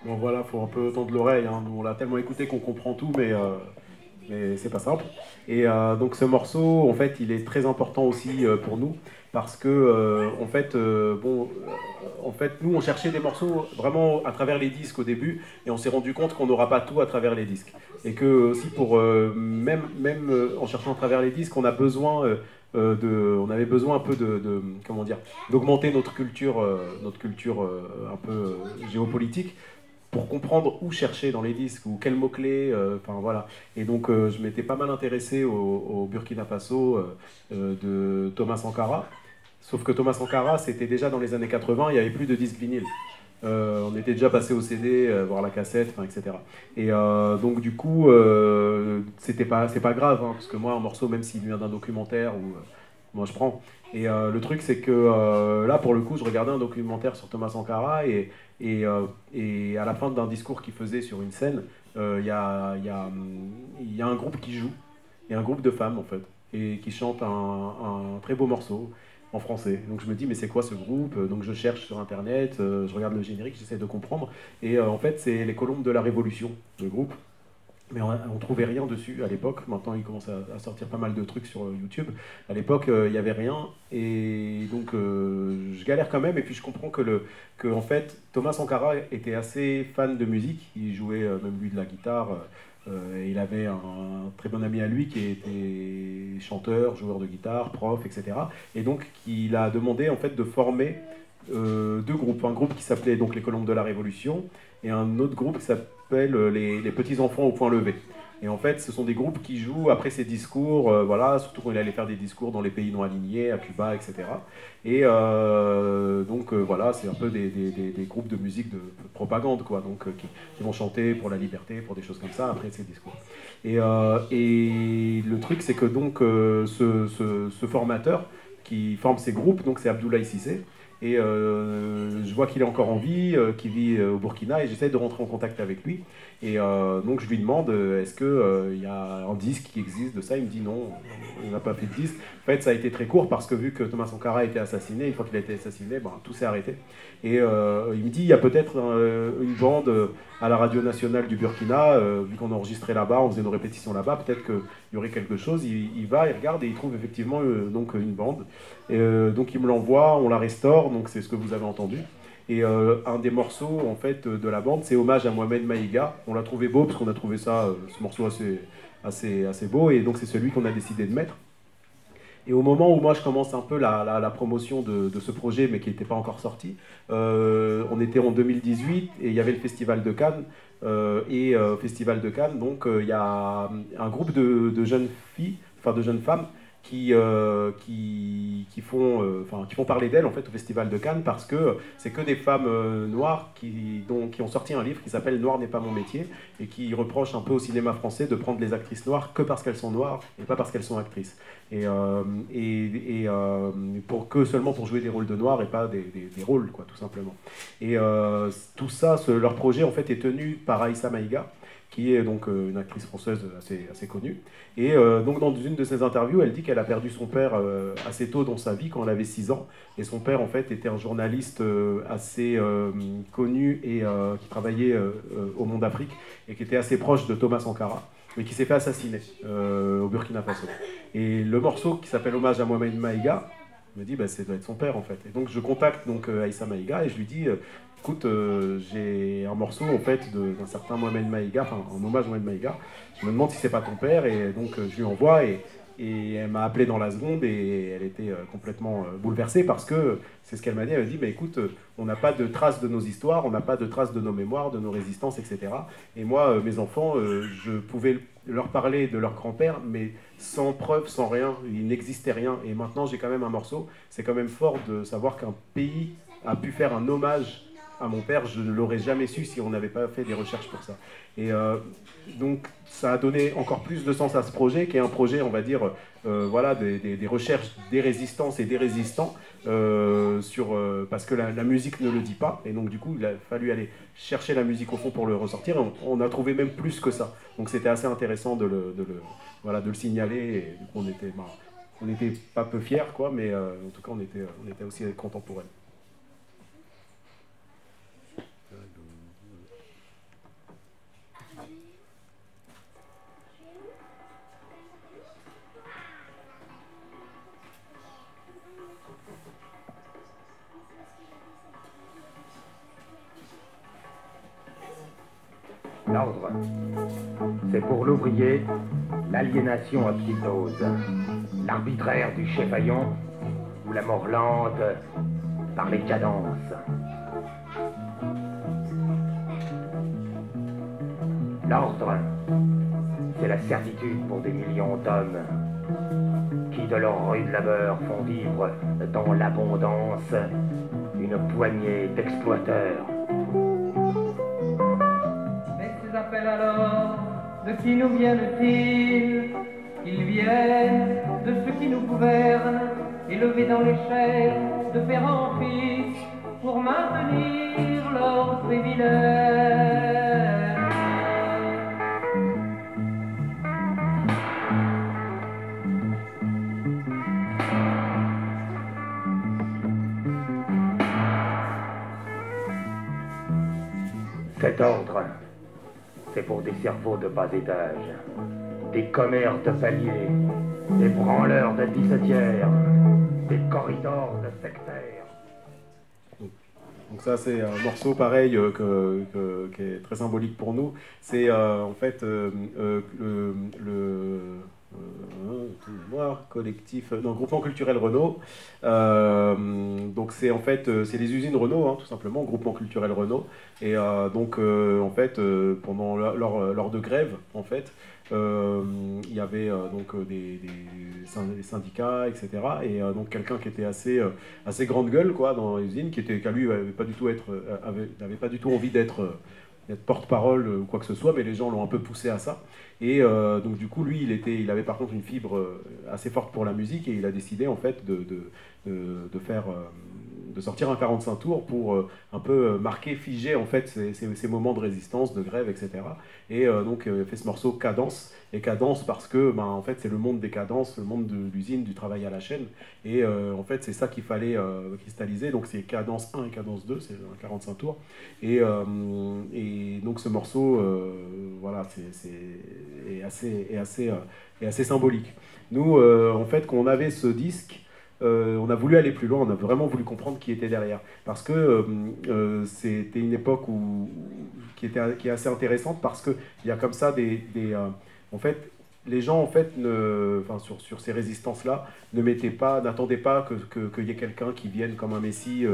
Bon voilà, faut un peu tendre l'oreille, hein. Nous, on l'a tellement écouté qu'on comprend tout, mais c'est pas simple. Et donc ce morceau, en fait, il est très important aussi pour nous, parce que, en fait, nous, on cherchait des morceaux vraiment à travers les disques au début, et on s'est rendu compte qu'on n'aura pas tout à travers les disques. Et que aussi, même en cherchant à travers les disques, on a besoin... on avait besoin un peu comment dire, d'augmenter notre culture un peu géopolitique, pour comprendre où chercher dans les disques, ou quels mots-clés, enfin voilà. Et donc je m'étais pas mal intéressé au Burkina Faso de Thomas Sankara, sauf que Thomas Sankara, c'était déjà dans les années 80, il n'y avait plus de disques vinyles. On était déjà passé au CD, voire la cassette, etc. Et donc du coup, c'est pas grave, hein, parce que moi, un morceau, même s'il vient d'un documentaire, moi je prends. Et le truc, c'est que là, pour le coup, je regardais un documentaire sur Thomas Sankara, et à la fin d'un discours qu'il faisait sur une scène, il y a un groupe qui joue, et un groupe de femmes, en fait, et qui chante un très beau morceau en français. Donc je me dis, mais c'est quoi ce groupe? Donc je cherche sur internet, je regarde le générique, j'essaie de comprendre. Et en fait, c'est les Colombes de la Révolution, le groupe. Mais on trouvait rien dessus à l'époque. Maintenant, il commence à sortir pas mal de trucs sur YouTube. À l'époque, il n'y avait rien. Et donc, je galère quand même. Et puis, je comprends que en fait, Thomas Sankara était assez fan de musique. Il jouait même lui de la guitare. Il avait un très bon ami à lui qui était chanteur, joueur de guitare, prof, etc. Et donc, il a demandé en fait de former deux groupes. Un groupe qui s'appelait donc les Colombes de la Révolution, et un autre groupe qui s'appelle les Petits Enfants au Point Levé. Et en fait, ce sont des groupes qui jouent après ses discours, voilà, surtout quand il allait faire des discours dans les pays non alignés, à Cuba, etc. Et donc voilà, c'est un peu des groupes de musique de propagande, quoi, donc qui vont chanter pour la liberté, pour des choses comme ça après ses discours. Et le truc, c'est que donc ce formateur qui forme ces groupes, donc c'est Abdoulaye Cissé. Et je vois qu'il est encore en vie, qu'il vit au Burkina, et j'essaie de rentrer en contact avec lui. Et donc je lui demande, est-ce qu'il y a un disque qui existe de ça? Il me dit non, on n'a pas fait de disque. En fait, ça a été très court parce que vu que Thomas Sankara a été assassiné, une fois qu'il a été assassiné, ben, tout s'est arrêté. Et il me dit, il y a peut-être une bande à la radio nationale du Burkina, vu qu'on enregistrait là-bas, on faisait nos répétitions là-bas, peut-être qu'il y aurait quelque chose. Il va, il regarde et il trouve effectivement donc une bande. Et, donc il me l'envoie, on la restaure, donc c'est ce que vous avez entendu. Et un des morceaux en fait de la bande, c'est Hommage à Mohamed Maïga. On l'a trouvé beau parce qu'on a trouvé ça, ce morceau assez beau, et donc c'est celui qu'on a décidé de mettre. Et au moment où moi je commence un peu la promotion de ce projet, mais qui n'était pas encore sorti, on était en 2018 et il y avait le Festival de Cannes. Festival de Cannes, donc il y a un groupe de jeunes filles, enfin de jeunes femmes, qui font parler d'elle en fait au Festival de Cannes, parce que c'est que des femmes noires qui ont sorti un livre qui s'appelle Noir n'est pas mon métier, et qui reprochent un peu au cinéma français de prendre les actrices noires que parce qu'elles sont noires et pas parce qu'elles sont actrices. Seulement pour jouer des rôles de noirs et pas des rôles, quoi, tout simplement. Et tout ça, leur projet en fait est tenu par Aïssa Maïga, qui est donc une actrice française assez connue. Et donc dans une de ses interviews, elle dit qu'elle a perdu son père assez tôt dans sa vie, quand elle avait 6 ans. Et son père, en fait, était un journaliste assez connu et qui travaillait au Monde Afrique, et qui était assez proche de Thomas Sankara, mais qui s'est fait assassiner au Burkina Faso. Et le morceau qui s'appelle Hommage à Mohamed Maïga, me dit, ça doit être son père, en fait. Et donc je contacte Aïssa Maïga et je lui dis, écoute, j'ai un morceau en fait d'un certain Mohamed Maïga, enfin en hommage à Mohamed Maïga. Je me demande si c'est pas ton père, et donc je lui envoie, et elle m'a appelé dans la seconde, et elle était complètement bouleversée, parce que c'est ce qu'elle m'a dit. Elle m'a dit, écoute, on n'a pas de traces de nos histoires, on n'a pas de traces de nos mémoires, de nos résistances, etc. Et moi, mes enfants, je pouvais leur parler de leur grand-père, mais sans preuve, sans rien, il n'existait rien. Et maintenant, j'ai quand même un morceau. C'est quand même fort de savoir qu'un pays a pu faire un hommage à mon père. Je ne l'aurais jamais su si on n'avait pas fait des recherches pour ça. Et donc ça a donné encore plus de sens à ce projet, qui est un projet, on va dire, voilà, des recherches des résistances et des résistants, parce que la musique ne le dit pas, et donc du coup il a fallu aller chercher la musique au fond pour le ressortir. On a trouvé même plus que ça, donc c'était assez intéressant de le signaler, et du coup on était pas peu fiers, quoi, mais en tout cas on était aussi contents pour elle. L'ordre, c'est pour l'ouvrier l'aliénation à petite dose, l'arbitraire du chef Haillon ou la mort lente par les cadences. L'ordre, c'est la certitude pour des millions d'hommes qui de leur rude labeur font vivre dans l'abondance une poignée d'exploiteurs. Appelle alors, de qui nous viennent-ils? Ils viennent de ceux qui nous gouvernent, élevés dans les chairs de père en fils, pour maintenir leurs privilèges. Cet ordre, c'est pour des cerveaux de bas étage, des commères de paliers, des branleurs de 17e, des corridors de sectaires. Donc ça, c'est un morceau pareil qui est très symbolique pour nous. C'est en fait collectif, groupement culturel Renault. Donc c'est en fait c'est les usines Renault, hein, tout simplement, groupement culturel Renault. Et donc en fait pendant lors de grève, en fait il y avait donc des syndicats, etc. Et donc quelqu'un qui était assez grande gueule, quoi, dans l'usine, qui lui n'avait pas du tout envie d'être porte-parole ou quoi que ce soit, mais les gens l'ont un peu poussé à ça. Et donc du coup, lui, il avait par contre une fibre assez forte pour la musique, et il a décidé en fait de sortir un 45 tours pour un peu marquer, figer en fait ces moments de résistance, de grève, etc. Et donc il a fait ce morceau Cadence, et Cadence parce que en fait c'est le monde des cadences, le monde de l'usine, du travail à la chaîne, et en fait c'est ça qu'il fallait cristalliser. Donc c'est Cadence 1 et Cadence 2, c'est un 45 tours, et donc ce morceau voilà, est assez symbolique. Nous en fait, quand on avait ce disque, on a voulu aller plus loin, on a vraiment voulu comprendre qui était derrière, parce que c'était une époque qui est assez intéressante, parce qu'il y a comme ça en fait, les gens, en fait, sur ces résistances-là, n'attendaient pas qu'il y ait quelqu'un qui vienne comme un messie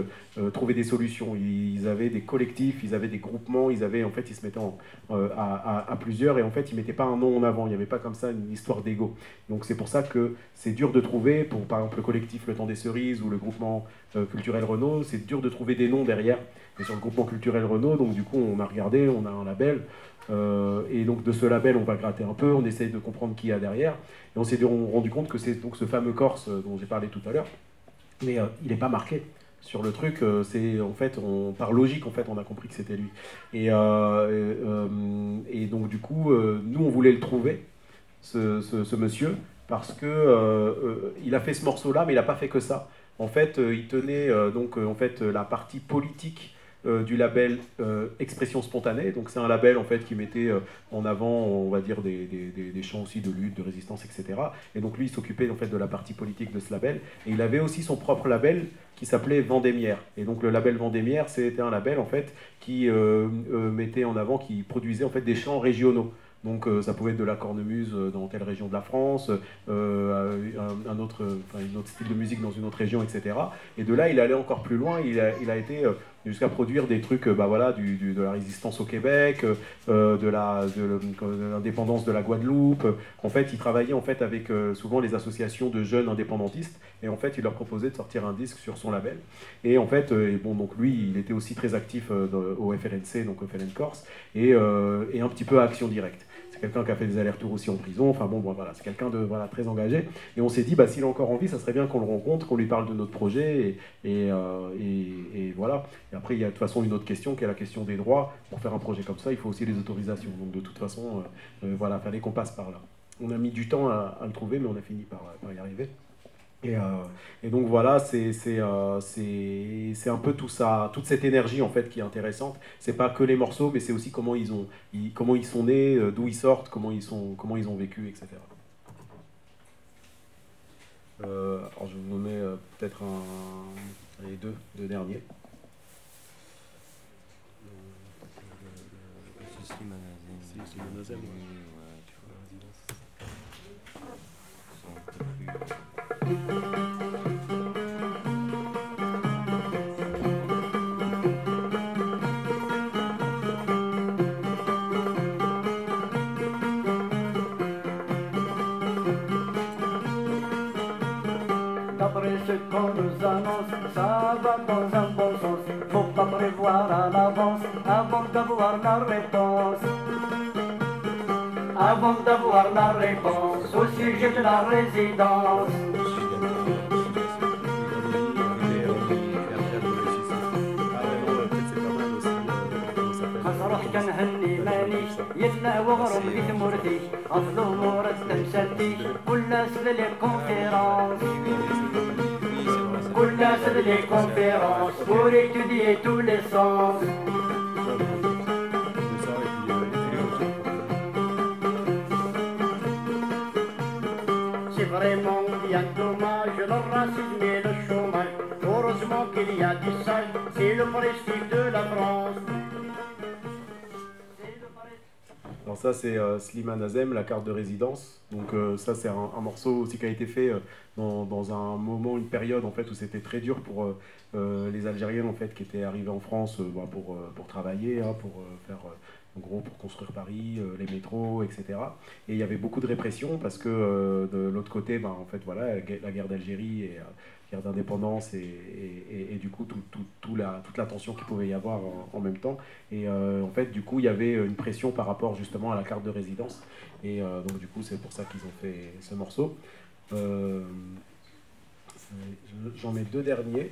trouver des solutions. Ils avaient des collectifs, ils avaient des groupements, ils se mettaient à plusieurs, et en fait, ils ne mettaient pas un nom en avant. Il n'y avait pas comme ça une histoire d'ego. Donc c'est pour ça que c'est dur de trouver, pour par exemple le collectif Le Temps des Cerises ou le groupement culturel Renault, c'est dur de trouver des noms derrière. Et sur le groupement culturel Renault, donc du coup, on a regardé, on a un label. Et donc de ce label, on va gratter un peu, on essaye de comprendre qui y a derrière, et on s'est rendu compte que c'est donc ce fameux Corse dont j'ai parlé tout à l'heure, mais il n'est pas marqué sur le truc. C'est en fait, par logique, en fait, on a compris que c'était lui. Et donc du coup, nous, on voulait le trouver, ce monsieur, parce que il a fait ce morceau-là, mais il n'a pas fait que ça. En fait, il tenait la partie politique du label Expression Spontanée. Donc c'est un label en fait qui mettait en avant, on va dire, des chants aussi de lutte, de résistance, etc. Et donc lui, il s'occupait en fait de la partie politique de ce label. Et il avait aussi son propre label qui s'appelait Vendémiaire. Et donc le label Vendémiaire, c'était un label en fait qui mettait en avant, qui produisait en fait des chants régionaux. Donc ça pouvait être de la cornemuse dans telle région de la France, un autre style de musique dans une autre région, etc. Et de là, il allait encore plus loin. Il a été jusqu'à produire des trucs, de la résistance au Québec, de l'indépendance de la Guadeloupe. En fait, il travaillait en fait avec souvent les associations de jeunes indépendantistes, et en fait, il leur proposait de sortir un disque sur son label. Et en fait, donc lui, il était aussi très actif au FLNC, donc au FLN Corse, et un petit peu à Action Directe. C'est quelqu'un qui a fait des allers-retours aussi en prison. Enfin bon, voilà, c'est quelqu'un de très engagé. Et on s'est dit, s'il a encore envie, ça serait bien qu'on le rencontre, qu'on lui parle de notre projet. Et voilà. Et après, il y a de toute façon une autre question qui est la question des droits. Pour faire un projet comme ça, il faut aussi les autorisations. Donc de toute façon, voilà, fallait qu'on passe par là. On a mis du temps à le trouver, mais on a fini par y arriver. Et donc voilà, c'est un peu tout ça, toute cette énergie en fait qui est intéressante. C'est pas que les morceaux, mais c'est aussi comment ils sont nés, d'où ils sortent, comment ils ont vécu, etc. Alors je vais vous donner peut-être les deux derniers. Slimane Azem. D'après ce qu'on nous annonce, ça va dans un bon sens. Faut pas prévoir à l'avance avant d'avoir la réponse. Avant d'avoir la réponse au sujet de la résidence. خسرح كنهني مانيش يلا وغرم في ثمرتي أفضل مورد تمثالتي كل ناس لي كونفيرانس كل ناس لي كونفيرانس pour étudier tous les sens. C'est vraiment bien dommage le racisme et le chômage. Heureusement qu'il y a du sage, c'est le prestige de la France. Alors ça c'est Slimane Azem, la carte de résidence. Donc ça c'est un morceau aussi qui a été fait dans un moment, une période en fait où c'était très dur pour les Algériens en fait qui étaient arrivés en France pour travailler, pour faire en gros pour construire Paris, les métros, etc. Et il y avait beaucoup de répression parce que de l'autre côté, en fait voilà, la guerre d'Algérie et guerre d'indépendance et du coup toute la tension qu'il pouvait y avoir en même temps. Et en fait, du coup, il y avait une pression par rapport justement à la carte de résidence. Et donc du coup, c'est pour ça qu'ils ont fait ce morceau. J'en mets deux derniers.